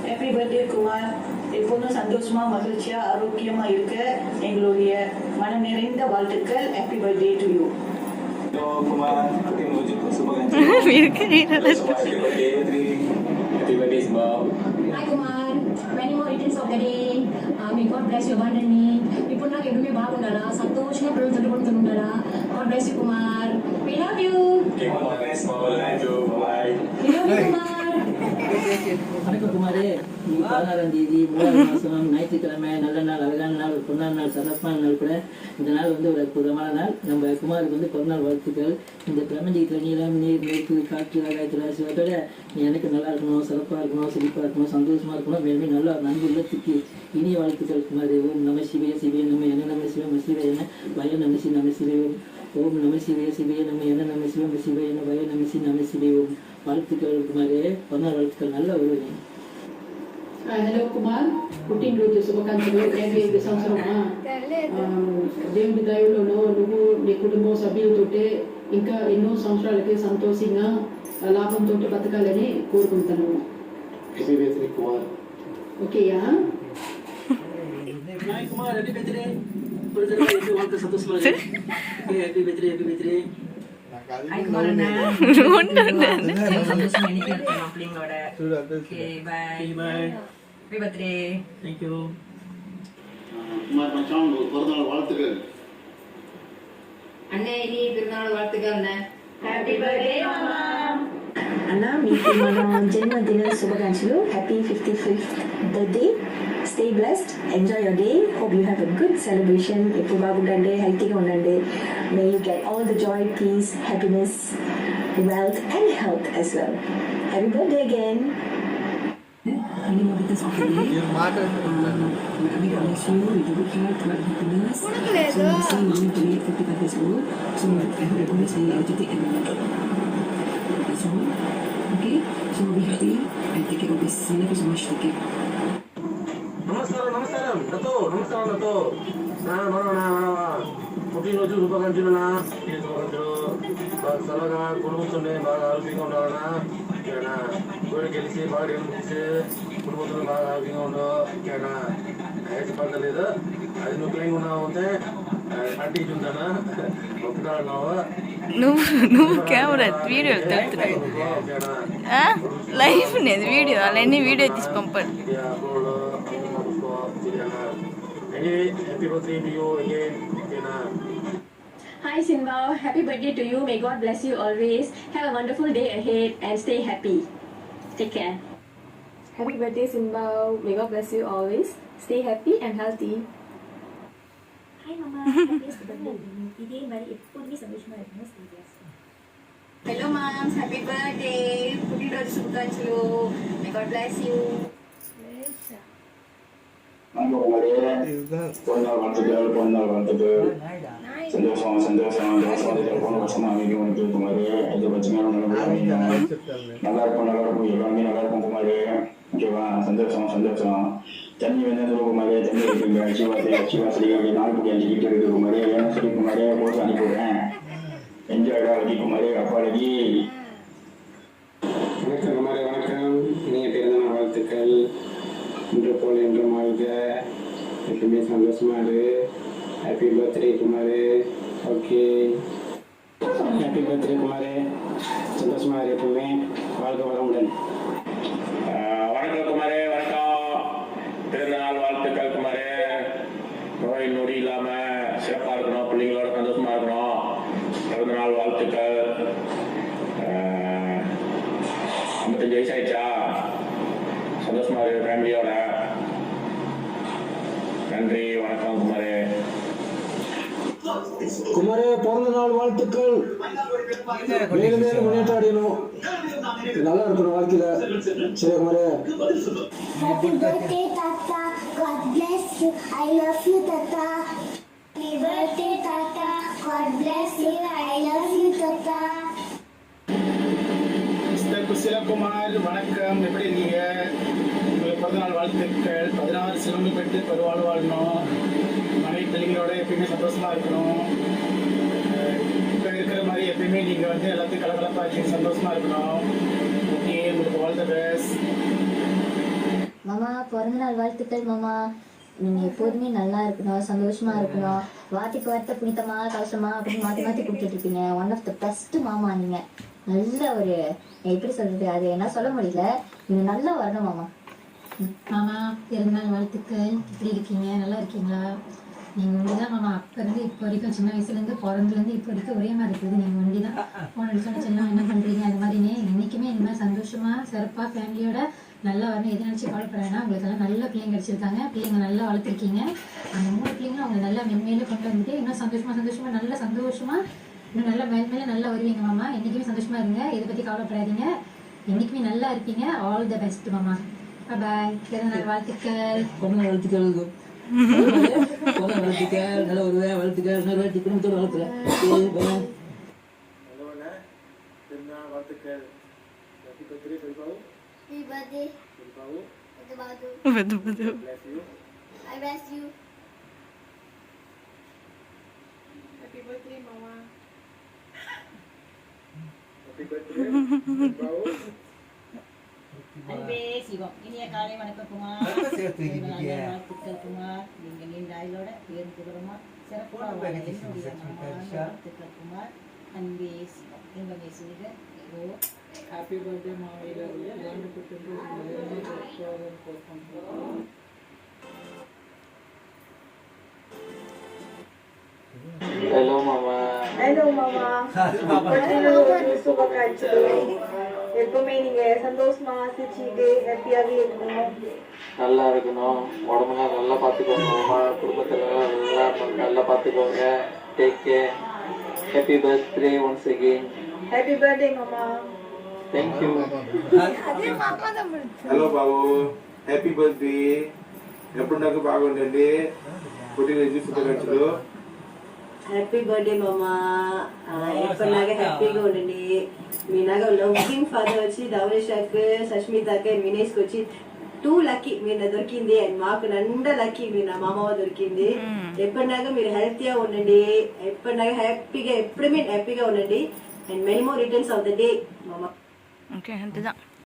Happy birthday Kumar. எப்போதும் சந்தோஷமா மகிழ்ச்சியா ஆரோக்கியமா இருக்க எங்களுடைய மனம் நிறைந்த வாழ்த்துக்கள். Happy birthday to you. Kumar, happy birthday Bob. Hi Kumar, many more returns of the day. May God bless you abundantly. ఇప్పుడు నాకు ఎదురుమే బాగుండాలా, సంతోషంగా పిల్లలు చదువుకుంటుండాలా. God bless you Kumar. We love you. Okay, Kumar, nice Bob. Thank you. Bye. We love you Kumar. வணக்கம் குமாரே. 16ஆம் தேதி 3ஆம் மாதம் ஞாயிற்றுக்கிழமை நல்ல நாள், அழகான நாள், ஒரு பொன்னான நாள், சிறப்பான நாள் கூட. இந்த நாள் வந்து ஒரு அற்புதமான நாள். நம்ம குமாருக்கு வந்து பிறநாள் வாழ்த்துக்கள். இந்த பிரபஞ்சத்தில் நீளம், நீர், நெருப்பு, காற்று, ஆகாயத்தில் ஆசீர்வாதத்தோட நீ எனக்கு நல்லா இருக்கணும், சிறப்பாக இருக்கணும், செழிப்பாக இருக்கணும், சந்தோஷமாக இருக்கணும், மேலுமே நல்லா நன்கு உள்ளத்துக்கு இனிய வாழ்த்துக்கள் குமாரே. ஓம் நம சிவய சிவய நம்ம என்ன நம்ம சிவம் சிவ என்ன வய நம சி நம சிவம். ஓம் நம சிவய சிவய நம்ம என்ன நம்ம சிவம் சிவ என்ன வய நம சி நம சிவம். வாழ்த்துக்கள் குமாரே, பிறநாள் வாழ்த்துக்கள். நல்ல வருவீங்க. Hello Kumar, పుట్టినరోజు శుభాకాంక్షలు. 55 సంవత్సరమా దేవుడి దయలో నువ్వు నీ కుటుంబం సభ్యులతో ఇంకా ఎన్నో సంవత్సరాలకి సంతోషంగా లాభంతో బతకాలని కోరుకుంటాను. ఓకేయా? Kumar happy birthday. ஒரு தடவை வாழ்க்கை சந்தோஷமா இருக்கு. Happy birthday, happy birthday. Hi Kumar அண்ணா. சந்தோஷமா இன்னைக்கு இருக்கணும் பிள்ளைங்களோட. Okay, bye. Bye. Happy birthday. Thank you. Kumar மச்சான் உங்களுக்கு பிறந்தநாள் வாழ்த்துக்கள். அண்ணே இனி பிறந்தநாள் வாழ்த்துக்கள் அண்ணே. Happy birthday mama. అన్నా మీకు మన జన్మదిన శుభాకాంక్షలు. Happy 55th birthday. Stay blessed, enjoy your day. Hope you have a good celebration. ఎప్పుడు బాగుండండి, హెల్తీగా ఉండండి. May you get all the joy, peace, happiness, wealth and health as well. Happy birthday again. Many more returns of the day. We God bless you with good health, good happiness. So see you today at 55 years old. So I hope everyone is very energetic and that's all. Okay, so be happy and take care of this. Thank you so much. Take care. నమస్కారం దతో పుట్టినరోజు శుభాకాంక్షలునా. చల్లగా కుటుంబంతో బాగా ఆరోగ్యంగా ఉండాలన్నా. ఓకేనా? కోరిక గెలిచి బాగా గెలిచి కుటుంబంతో బాగా ఆరోగ్యంగా ఉండవు. ఓకేనా? ఏజ్ పడలేదు. అది నువ్వు క్లీన్గా ఉన్నావు అంటే పార్టీకి ఉంటానా ఒప్పుకున్నావు. నువ్వు కెమెరా వీడియో తీస్తున్నావు. లైవ్ లేదు వీడియో, అలానే వీడియో తీసి పంపండి. Happy birthday to you again. Hi Simba, happy birthday to you. May God bless you always. Have a wonderful day ahead and stay happy. Take care. Happy birthday Simba. May God bless you always. Stay happy and healthy. Hi Mama, happiest birthday. இதே மாதிரி எப்போதுமே சந்தோஷமா இருக்கணும். Stay blessed. Hello moms, happy birthday. புட்டிரோஜு சுபகாంక్షలు. May God bless you. பிறந்தநாள் வாழ்த்துக்கள். பிறந்தநாள் வாழ்த்துக்கள். சந்தோஷம் சந்தோஷம் போன வருஷம் அமைக்க வந்து குமார். எந்த பிரச்சனையும் நல்லா இருக்கும், நல்லா இருக்கும், எல்லாமே நல்லா இருக்கும் குமார். ஓகேவா? சந்தோஷம் சந்தோஷம். தண்ணி வந்து குமார், தண்ணி இருக்குங்க. சிவாசரி நாளைக்கு அஞ்சுக்கிட்டு இருக்கு குமார். ஏன்னா சரி குமார், போட்டு அனுப்பிவிடுறேன். என்ஜாய்டா வதி குமார். அப்பாடகி. வணக்கம் குமார், வணக்கம். நீங்கள் பிறந்தநாள் வாழ்த்துக்கள். இன்று போல் என்றும் வாழ்க, எப்பவுமே சந்தோஷமா இரு. Happy birthday Kumar. Okay, happy birthday Kumar. சந்தோஷமா இரு, எப்பவுமே வாழ்க வளமுடன். வணக்கம் குமாரே, வணக்கம். பிறந்தநாள் வாழ்த்துக்கள் குமாரே. நோய் நொடி இல்லாம சிறப்பா இருக்கணும், பிள்ளைங்களோட சந்தோஷமா இருக்கணும். பிறந்தநாள் வாழ்த்துக்கள். 55 வயசு ஆயிடுச்சா? சந்தோஷமா இருக்கு ஃபேமிலியோட. நன்றி, வணக்கம் குமாரே. குமாரே, பிறந்த நாள் வாழ்த்துக்கள். மேலும் மேலும் முன்னேற்றம் அடையணும், நல்லா இருக்கணும் வாழ்க்கையில. சரி குமாரே. Happy birthday Tata. God bless you. I love you Tata. Happy birthday Tata. God bless you. I love you Tata. Mister Kushilakumar, வணக்கம். எப்படி இருக்கீங்க? உங்களுக்கு பிறந்தநாள் வாழ்த்துக்கள். 16 சிலம்பு பெற்று பெருவாழ் வாழணும். மனைவி பிள்ளைங்களோட எப்பயுமே சந்தோஷமா இருக்கணும். இப்போ இருக்கிற மாதிரி எப்பயுமே நீங்கள் வந்து எல்லாத்தையும் கலகலப்பாக வச்சு சந்தோஷமாக இருக்கணும். ஓகே, உங்களுக்கு ஆல் த பெஸ்ட். மாமா பிறந்தநாள் வாழ்த்துக்கள் மாமா. நீங்கள் எப்போதுமே நல்லா இருக்கணும், சந்தோஷமாக இருக்கணும். வார்த்தைக்கு வார்த்தை புனிதமா கவசமா அப்படின்னு மாற்றி மாற்றி கொடுத்துட்ருப்பீங்க. ஒன் ஆஃப் த பெஸ்ட் மாமா நீங்கள். நல்ல ஒரு எப்படி சொல்கிறது, அது என்ன சொல்ல முடியல, நீங்கள் நல்லா வரணும் மாமா. மாமா பிறந்தநாள் வாழ்த்துக்கள். எப்படி இருக்கீங்க? நல்லா இருக்கீங்களா? நீங்கள் ஒண்டி தான் மாமா. அப்போ இருந்து இப்போ வரைக்கும் சின்ன வயசுலேருந்து பிறந்துலேருந்து இப்போ வரைக்கும் ஒரே மாதிரி இருக்குது. நீங்கள் ஒண்டி தான் ஃபோன் அடிச்சோன்னு சொன்னால் என்ன பண்ணுறீங்க அது மாதிரினே என்றைக்குமே இந்த மாதிரி சந்தோஷமாக சிறப்பாக ஃபேமிலியோட நல்லா வரணும். எது நினச்சி கவலைப்பட வேணாம். உங்களுக்கு எல்லாம் நல்ல பிள்ளைங்க கிடச்சிருக்காங்க. பிள்ளைங்க நல்லா வளர்த்துருக்கீங்க. அந்த 3 பிள்ளைங்களும் அவங்க நல்லா மென்மேலும் கொண்டு வந்துட்டு இன்னும் சந்தோஷமாக நல்ல சந்தோஷமாக இன்னும் நல்லா மேலே நல்லா வருவீங்க மாமா. என்றைக்குமே சந்தோஷமாக இருங்க. இதை பற்றி கவலைப்படாதீங்க. என்றைக்குமே நல்லா இருப்பீங்க. ஆல் த பெஸ்ட் மாமா. பாய். பிறந்தநாள் வாழ்த்துக்கள். பொண்ணு வாழ்த்துக்கள். பொண்ணு வாழ்த்துக்கள். நல்ல ஒரு வாழ்த்துக்கள். இன்னொரு வாட்டி குடும்பத்தோடு வாழ்த்துக்கள். பிறந்தநாள் வாழ்த்துக்கள். ஹாப்பி பர்த்டே பெரியப்பாவு. Happy birthday. பெரியப்பாவு. Badu. Bless you. I bless you. Happy birthday, Mama. Happy birthday பெரியப்பாவு. அன்பே சிவம். இனிய காலை வணக்கம் குமார். வாழ்த்துக்கள் குமார். நீங்கள் நீண்ட ஆயுளோட பேரும் புகழுமா சிறப்பாக வாழ்த்துக்கள் குமார். அன்பே சிவம். இன்பமே செய்க. ஹாப்பி பர்த்டே மாவையில் ஹலோ மாமா. Hello, Mama. சுபகாட்சிகள். எப்பவுமே நீங்க சந்தோஷமா சிரிச்சுட்டு ஹாப்பியாவே இருக்கணும். நல்லா இருக்கணும். உடம்பெல்லாம் நல்லா பார்த்துக்கோங்க மாமா. குடும்பத்தில் நல்லா பார்த்துக்கோங்க. Take care. Happy birthday once again. Happy birthday, Mama. Thank you. Hello Babu, happy birthday. ఎప్పుడు నాకు బాగుండండి. పుట్టినరోజు శుభాకాంక్షలు. హ్యాపీ బర్త్డే మామా. ఎప్పటిలాగా హ్యాపీగా ఉండండి. మీలాగా లవ్వింగ్ ఫాదర్ వచ్చి ధవళేశ్కి, సష్మితకి, వినేష్కి వచ్చి 2 లక్కీ మీరు దొరికింది. అండ్ మాకు నిండా లక్కీ మీరు నా మామవ దొరికింది. ఎప్పటిలాగా మీరు హెల్తీగా ఉండండి. ఎప్పటిలాగా హ్యాపీగా ఎప్పుడూ మీరు హ్యాపీగా ఉండండి. And many more returns of the day మామా. ஓகே, அதுதான்.